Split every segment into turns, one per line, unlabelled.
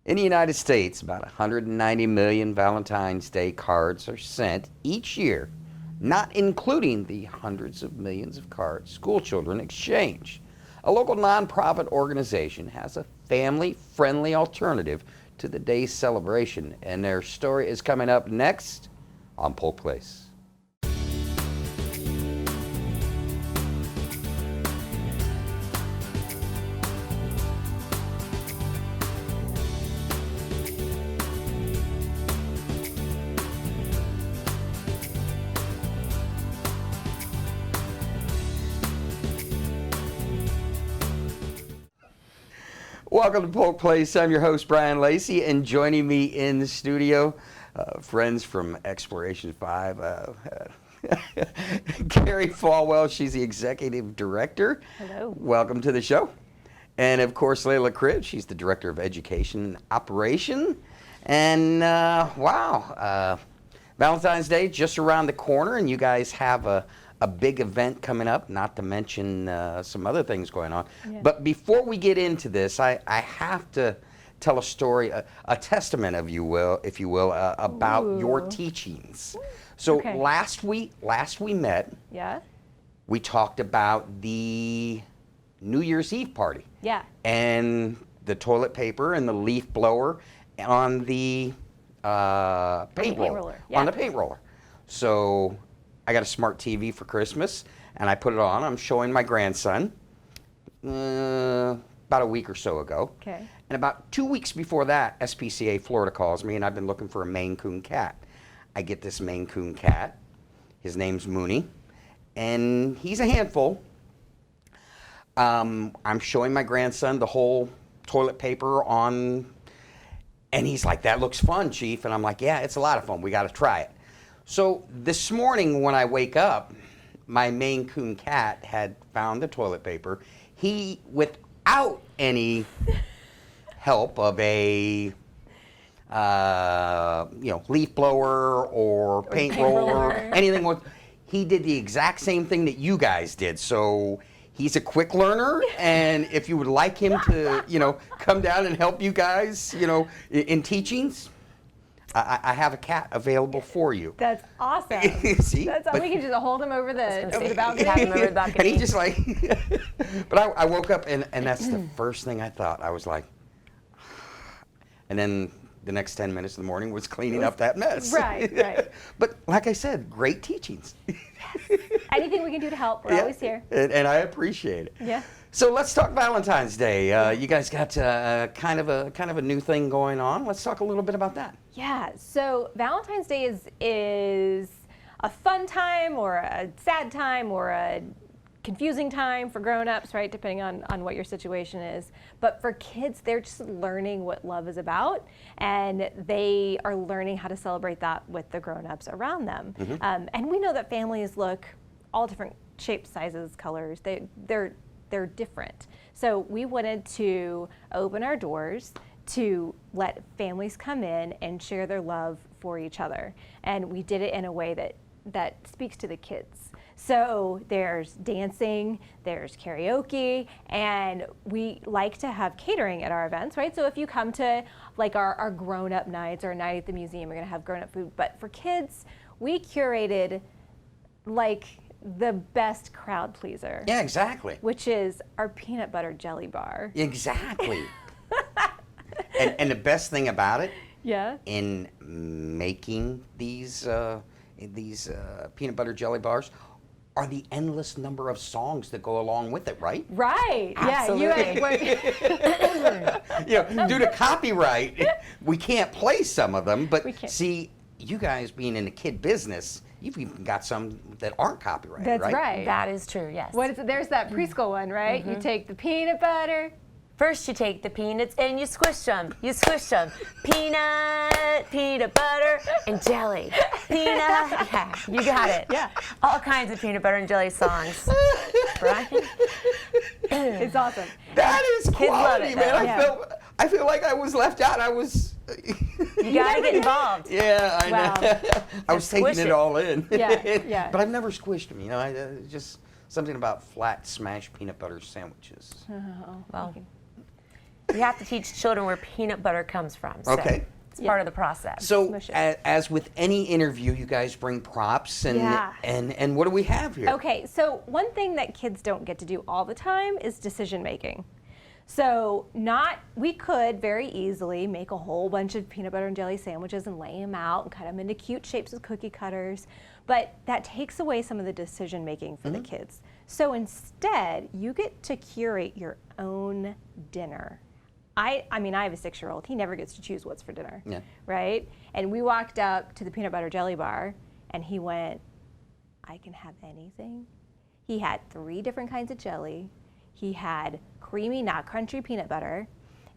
In the United States, about 190 million Valentine's Day cards are sent each year, not including the hundreds of millions of cards school children exchange. A local nonprofit organization has a family-friendly alternative to the day's celebration, and their story is coming up next on Polk Place. Welcome to Polk Place. I'm your host, Brian Lacey, and joining me in the studio, friends from Exploration 5, Carrie Falwell. She's the executive director.
Hello.
Welcome to the show. And of course, Layla Cribb. She's the director of education and operation. And Valentine's Day just around the corner, and you guys have a big event coming up, not to mention some other things going on.
Yeah.
But before we get into this, I have to tell a story, a testament, if you will, about your teachings. So
Okay.
last we met,
Yeah?
we talked about the New Year's Eve party.
Yeah.
And the toilet paper and the leaf blower on the paint roller.
Yeah.
On the paint roller. So I got a smart TV for Christmas, and I put it on. I'm showing my grandson about a week or so ago.
Okay.
And about 2 weeks before that, SPCA Florida calls me, and I've been looking for a Maine Coon cat. I get this Maine Coon cat. His name's Mooney, and he's a handful. I'm showing my grandson the whole toilet paper on, and he's like, "That looks fun, Chief." And I'm like, "Yeah, it's a lot of fun. We got to try it." So this morning when I wake up, my Maine Coon cat had found the toilet paper. He, without any help of a leaf blower or paint roller, anything, he did the exact same thing that you guys did. So he's a quick learner, and if you would like him to, come down and help you guys, in teachings, I have a cat available for you.
That's awesome.
See?
That's awesome. We can just hold him over the balcony.
Have him over the balcony.
And he just like, but I woke up and that's the first thing I thought. I was like, and then the next 10 minutes of the morning was cleaning up that mess.
Right.
But like I said, great teachings.
Anything we can do to help, we're always here.
And I appreciate it.
Yeah.
So let's talk Valentine's Day. You guys got kind of a new thing going on. Let's talk a little bit about that.
Yeah. So Valentine's Day is a fun time or a sad time or a confusing time for grown-ups, right? Depending on what your situation is. But for kids, they're just learning what love is about, and they are learning how to celebrate that with the grown-ups around them.
Mm-hmm.
And we know that families look all different shapes, sizes, colors. They're different. So we wanted to open our doors to let families come in and share their love for each other. And we did it in a way that speaks to the kids. So there's dancing, there's karaoke, and we like to have catering at our events, right? So if you come to like our grown-up nights or a night at the museum, we're gonna have grown-up food. But for kids, we curated like the best crowd pleaser.
Yeah, exactly.
Which is our peanut butter jelly bar.
Exactly. and the best thing about it,
Yeah.
in making these peanut butter jelly bars, are the endless number of songs that go along with it, right?
Right.
Absolutely.
Yeah.
Due to copyright, we can't play some of them. But
We can't.
see, you guys being in the kid business, you've even got some that aren't copyrighted,
That's
right?
right.
That is true, yes.
What is it? There's that preschool one, right? You take the peanut butter.
First you take the peanuts and you squish them. Peanut butter, and jelly. Yeah, you got it.
Yeah.
All kinds of peanut butter and jelly songs. Right?
It's awesome.
That is
Kids love
quality,
it,
man.
though.
Yeah.
I feel like I was left out. I was.
You gotta get involved.
Yeah, I
Wow.
know. I was taking
Squish
it
it.
all in.
Yeah.
But I've never squished them. Just something about flat smashed peanut butter sandwiches.
Oh,
Well, We have to teach children where peanut butter comes from. So
Okay.
it's part of the process.
So,
Smush it.
as with any interview, you guys bring props, and
Yeah.
and what do we have here?
Okay, so one thing that kids don't get to do all the time is decision making. So we could very easily make a whole bunch of peanut butter and jelly sandwiches and lay them out and cut them into cute shapes with cookie cutters, but that takes away some of the decision making for the kids. So instead, you get to curate your own dinner. I mean, I have a 6-year-old. He never gets to choose what's for dinner,
Yeah.
right? And we walked up to the peanut butter jelly bar, and he went, I can have anything. He had 3 different kinds of jelly. He had creamy, not crunchy peanut butter,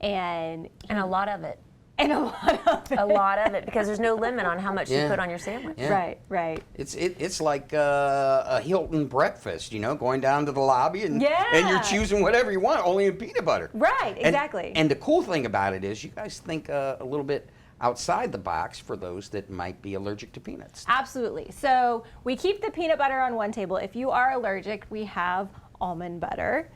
and
And a lot of it.
a lot of it.
A lot of it, because there's no limit on how much
Yeah.
you put on your sandwich.
Yeah.
Right.
It's like a Hilton breakfast, going down to the lobby and
Yeah.
and you're choosing whatever you want, only in peanut butter.
Right,
And-
exactly.
And the cool thing about it is, you guys think a little bit outside the box for those that might be allergic to peanuts.
Absolutely. So we keep the peanut butter on one table. If you are allergic, we have almond butter.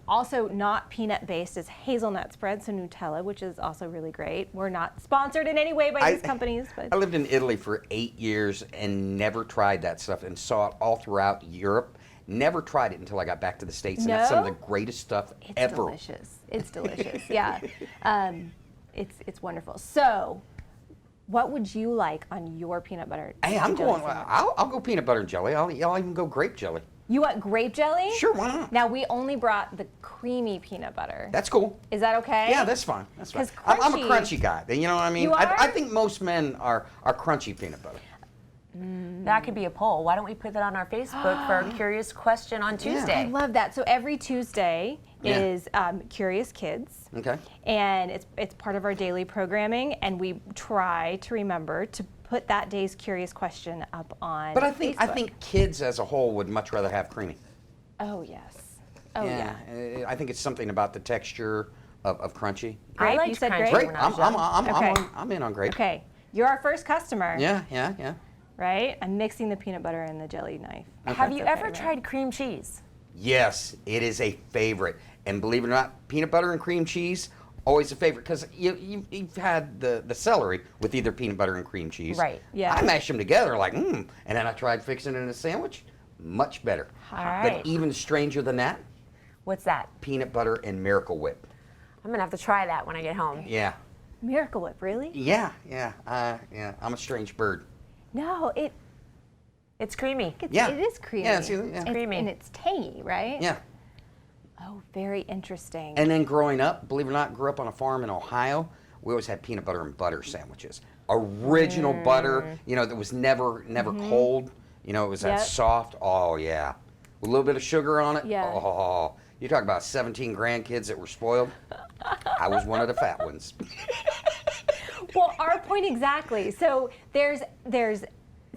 Also not peanut based is hazelnut spread, so Nutella, which is also really great. We're not sponsored in any way by these companies, but
I lived in Italy for 8 years and never tried that stuff, and saw it all throughout Europe. Never tried it until I got back to the States, and it's some of
No?
the greatest stuff
it's
ever.
delicious. It's delicious. Yeah. It's wonderful. So what would you like on your peanut butter?
Hey,
and
I'm
jelly
going.
sandwich?
I'll go peanut butter and jelly. I'll even go grape jelly.
You want grape jelly?
Sure, why not?
Now we only brought the creamy peanut butter.
That's cool.
Is that okay?
Yeah, that's fine. That's fine.
'Cause
I'm a
crunchy-
crunchy guy. You know what I mean?
You are?
I think most men are crunchy peanut butter.
That could be a poll. Why don't we put that on our Facebook for a curious question on
I
Tuesday?
love that. So every Tuesday
Yeah.
is Curious Kids.
Okay.
And it's part of our daily programming, and we try to remember to put that day's curious question up on
But I think
Facebook.
kids as a whole would much rather have creamy.
Oh, yes. Oh, yeah.
I think it's something about the texture of crunchy.
I
Grape,
liked
you said
crunchy
grape?
Great.
when I was
I'm
young.
I'm in on grape.
Okay. You're our first customer.
Yeah.
Right? I'm mixing the peanut butter and the jelly knife.
Have you
That's
ever
okay, right?
tried cream cheese?
Yes, it is a favorite. And believe it or not, peanut butter and cream cheese, always a favorite. Because you've had the celery with either peanut butter and cream cheese.
Right.
Yeah.
I mash them together like, And then I tried fixing it in a sandwich. Much better.
All right.
But even stranger than that,
What's that?
peanut butter and Miracle Whip.
I'm going to have to try that when I get home.
Yeah.
Miracle Whip, really?
Yeah. I'm a strange bird.
No,
It's creamy.
Yeah.
it is creamy.
Yeah, it's
creamy.
And it's tangy, right?
Yeah.
Oh, very interesting.
And then growing up, believe it or not, grew up on a farm in Ohio. We always had peanut butter and butter sandwiches. Original butter, that was never cold. It was that
Yep.
soft. Oh yeah, with a little bit of sugar on it.
Yeah.
Oh, you talk about 17 grandkids that were spoiled. I was one of the fat ones.
Well, our point exactly. So there's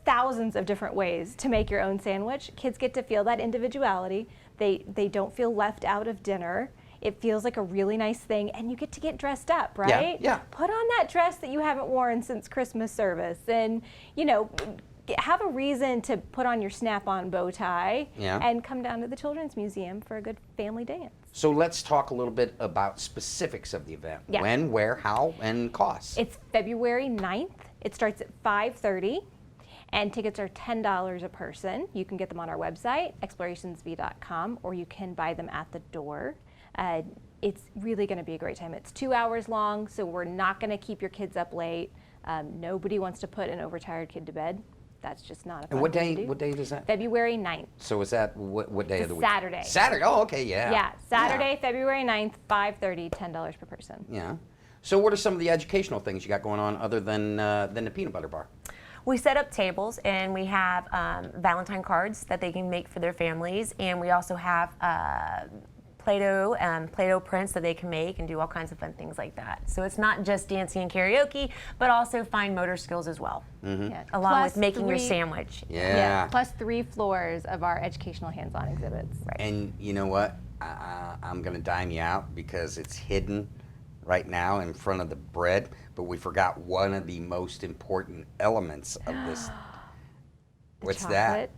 thousands of different ways to make your own sandwich. Kids get to feel that individuality. They don't feel left out of dinner. It feels like a really nice thing, and you get to get dressed up, right?
yeah.
Put on that dress that you haven't worn since Christmas service, and have a reason to put on your snap-on bow tie,
Yeah.
and come down to the Children's Museum for a good family dance.
So let's talk a little bit about specifics of the event.
Yeah.
When, where, how, and costs.
It's February 9th. It starts at 5:30. And tickets are $10 a person. You can get them on our website, explorationsv.com, or you can buy them at the door. It's really going to be a great time. It's 2 hours long, so we're not going to keep your kids up late. Nobody wants to put an overtired kid to bed. That's just not a fun
And what
thing
day?
to do.
What day is that?
February 9th.
So is that what day
It's
of the week?
Saturday.
Saturday. Oh, okay, yeah.
Yeah, Saturday, February 9th, 5:30, $10 per person.
Yeah. So what are some of the educational things you got going on other than the peanut butter bar?
We set up tables, and we have Valentine cards that they can make for their families, and we also have Play-Doh prints that they can make and do all kinds of fun things like that. So it's not just dancing and karaoke, but also fine motor skills as well,
Yeah.
along
Plus
with making your
three-
sandwich.
Yeah.
Plus 3 floors of our educational hands-on exhibits.
Right.
And you know what? I'm going to dime you out because it's hidden right now in front of the bread, but we forgot one of the most important elements of this. What's that?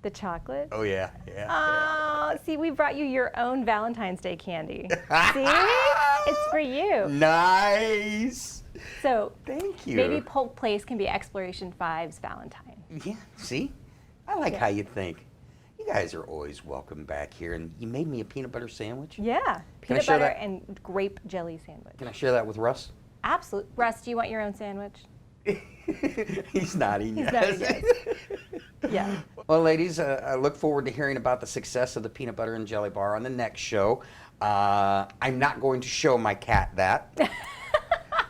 The chocolate?
Oh, yeah. Yeah.
Oh, see, we brought you your own Valentine's Day candy. See? It's for you.
Nice.
So
Thank you.
maybe Polk Place can be Exploration 5's Valentine.
Yeah, see? I like
Yeah.
how you think. You guys are always welcome back here, and you made me a peanut butter sandwich.
Yeah,
Can I
peanut
share
butter
that?
and grape jelly sandwich.
Can I share that with Russ?
Absolutely. Russ, do you want your own sandwich?
He's nodding.
He's
yes.
nodding yes. Yeah.
Well, ladies, I look forward to hearing about the success of the peanut butter and jelly bar on the next show. I'm not going to show my cat that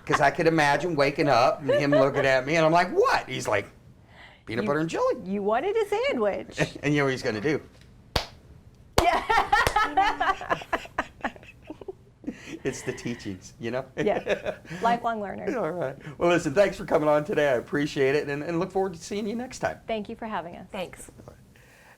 because I could imagine waking up and him looking at me, and I'm like, "What?" He's like, "Peanut butter and jelly."
You wanted a sandwich.
And you know what he's going to do?
Yeah.
It's the teachings, you know?
Yeah. Lifelong learner.
All right. Well, listen, thanks for coming on today. I appreciate it, and look forward to seeing you next time.
Thank you for having us.
Thanks.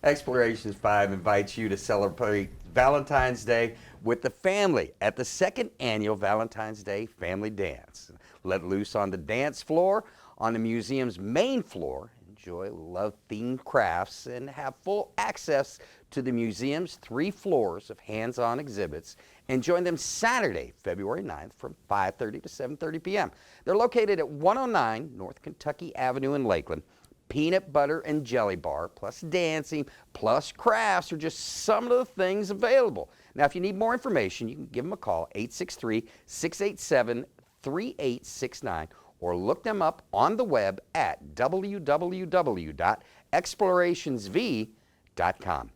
Explorations 5 invites you to celebrate Valentine's Day with the family at the second annual Valentine's Day Family Dance. Let loose on the dance floor on the museum's main floor. Enjoy love-themed crafts and have full access to the museum's 3 floors of hands-on exhibits, and join them Saturday, February 9th from 5:30 to 7:30 p.m. They're located at 109 North Kentucky Avenue in Lakeland. Peanut butter and jelly bar, plus dancing, plus crafts are just some of the things available. Now, if you need more information, you can give them a call, 863-687-3869, or look them up on the web at www.explorationsv.com.